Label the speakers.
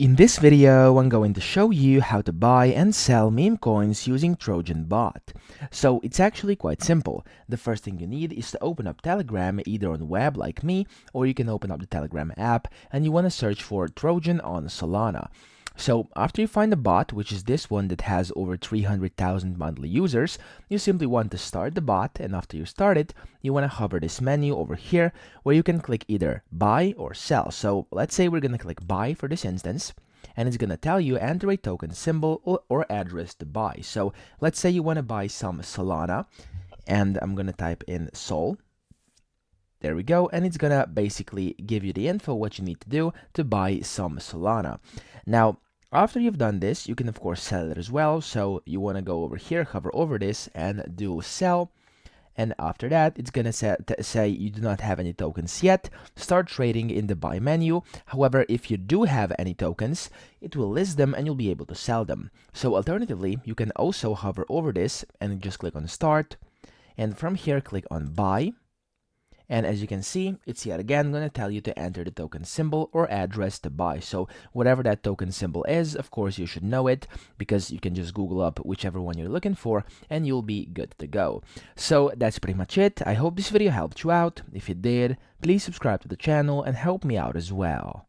Speaker 1: In this video, I'm going to show you how to buy and sell meme coins using Trojan Bot. So it's actually quite simple. The first thing you need is to open up Telegram either on web like me, or you can open up the Telegram app and you want to search for Trojan on Solana. So after you find the bot, which is this one that has over 300,000 monthly users, you simply want to start the bot, and after you start it, you want to hover this menu over here where you can click either buy or sell. So let's say we're going to click buy for this instance, and it's going to tell you enter a token symbol or address to buy. So let's say you want to buy some Solana, and I'm going to type in Sol. There we go, and it's gonna basically give you the info what you need to do to buy some Solana. Now, after you've done this, you can of course sell it as well. So you want to go over here, hover over this, and do sell. And after that, it's gonna say you do not have any tokens yet. Start trading in the buy menu. However, if you do have any tokens, it will list them and you'll be able to sell them. So alternatively, you can also hover over this and just click on start. And from here, click on buy. And as you can see, it's yet again going to tell you to enter the token symbol or address to buy. So whatever that token symbol is, of course, you should know it because you can just Google up whichever one you're looking for and you'll be good to go. So that's pretty much it. I hope this video helped you out. If it did, please subscribe to the channel and help me out as well.